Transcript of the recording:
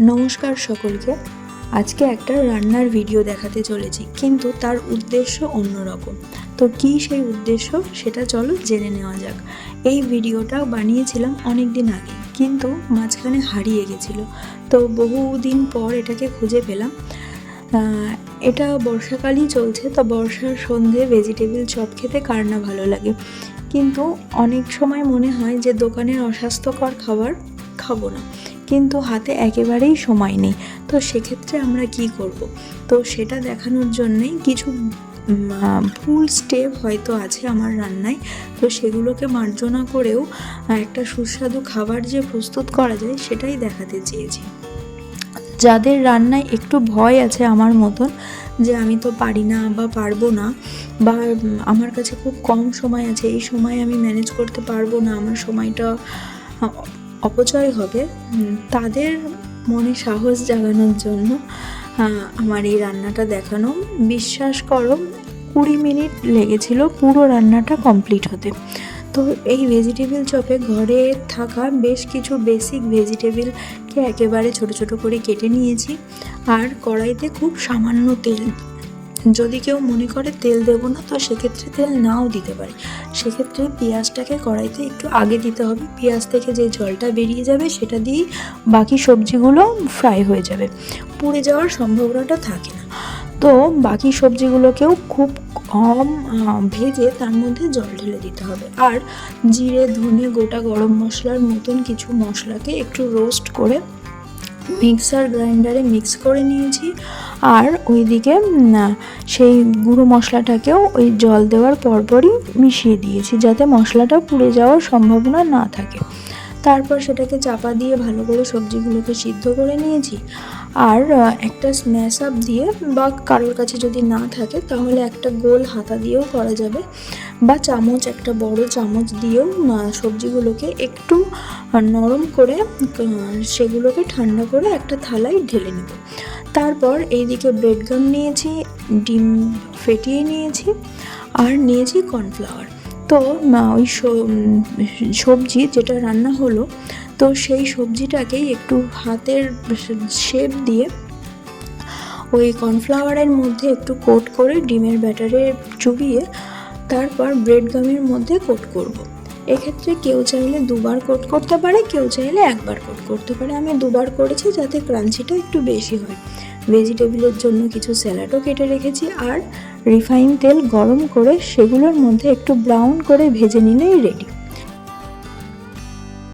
নমস্কার সকলকে। আজকে একটা রান্নার ভিডিও দেখাতে চলেছি, কিন্তু তার উদ্দেশ্য অন্যরকম। তো কী সেই উদ্দেশ্য সেটা চলো জেনে নেওয়া যাক। এই ভিডিওটা বানিয়েছিলাম অনেক দিন আগে, কিন্তু মাঝখানে হারিয়ে গেছিলো। তো বহুদিন পর এটাকে খুঁজে পেলাম। এটা বর্ষাকালই চলছে, তো বর্ষার সন্ধে ভেজিটেবিল চপ খেতে কার না ভালো লাগে। কিন্তু অনেক সময় মনে হয় যে দোকানের অস্বাস্থ্যকর খাবার খাবো না, কিন্তু হাতে একেবারেই সময় নেই। তো সেক্ষেত্রে আমরা কি করব? তো সেটা দেখানোর জন্যেই কিছু ভুল স্টেপ হয়তো আছে আমার রান্নায়, তো সেগুলোকে মার্জনা করেও একটা সুস্বাদু খাবার যে প্রস্তুত করা যায় সেটাই দেখাতে চেয়েছি। যাদের রান্নায় একটু ভয় আছে আমার মতন, যে আমি তো পারি না বা পারবো না, বা আমার কাছে খুব কম সময় আছে, এই সময় আমি ম্যানেজ করতে পারবো না, আমার সময়টা অপচয় হবে, তাদের মনে সাহস জাগানোর জন্য আমার এই রান্নাটা দেখানো। বিশ্বাস করো, 20 মিনিট লেগেছিল পুরো রান্নাটা কমপ্লিট হতে। তো এই ভেজিটেবিল চপে ঘরে থাকা বেশ কিছু বেসিক ভেজিটেবিলকে একেবারে ছোট ছোট করে কেটে নিয়েছি, আর কড়াইতে খুব সামান্য তেল। যদি কেউ মনে করে তেল দেবো না, তো সেক্ষেত্রে তেল নাও দিতে পারে। সেক্ষেত্রে পেঁয়াজটাকে কড়াইতে একটু আগে দিতে হবে। পেঁয়াজ থেকে যে জলটা বেরিয়ে যাবে সেটা দিয়েই বাকি সবজিগুলো ফ্রাই হয়ে যাবে, পুড়ে যাওয়ার সম্ভাবনাটা থাকে না। তো বাকি সবজিগুলোকেও খুব কম ভেজে তার মধ্যে জল ঢেলে দিতে হবে। আর জিরে, ধনে, গোটা গরম মশলার মতন কিছু মশলাকে একটু রোস্ট করে মিক্সার গ্রাইন্ডারে মিক্স করে নিয়েছি। আর ওইদিকে সেই গুঁড়ো মশলাটাকেও ওই জল দেওয়ার পরপরই মিশিয়ে দিয়েছি, যাতে মশলাটা পুড়ে যাওয়ার সম্ভাবনা না থাকে। তারপর সেটাকে চাপা দিয়ে ভালো করে সবজিগুলোকে সিদ্ধ করে নিয়েছি। আর একটা স্ম্যাশ আপ দিয়ে, বা কারোর কাছে যদি না থাকে তাহলে একটা গোল হাতা দিয়েও করা যাবে, বা চামচ, একটা বড় চামচ দিয়েও সবজিগুলোকে একটু নরম করে সেগুলোকে ঠান্ডা করে একটা থালায় ঢেলে নেব। তারপর এইদিকে ব্রেড গাম নিয়েছি, ডিম ফেটিয়ে নিয়েছি, আর নিয়েছি কর্নফ্লাওয়ার। তো ওই সবজি যেটা রান্না হলো, তো সেই সবজিটাকেই একটু হাতের শেপ দিয়ে ওই কর্নফ্লাওয়ারের মধ্যে একটু কোট করে ডিমের ব্যাটারে চুবিয়ে তারপর ব্রেড গামের মধ্যে কোট করব। এক্ষেত্রে কেউ চাইলে 2বার কোট করতে পারে, কেউ চাইলে 1বার কোট করতে পারে। আমি 2বার করেছি যাতে ক্রাঞ্চিটা একটু বেশি হয়। ভেজিটেবিলের জন্য কিছু স্যালাডও কেটে রেখেছি, আর রিফাইন তেল গরম করে সেগুলোর মধ্যে একটু ব্রাউন করে ভেজে নিলেই রেডি।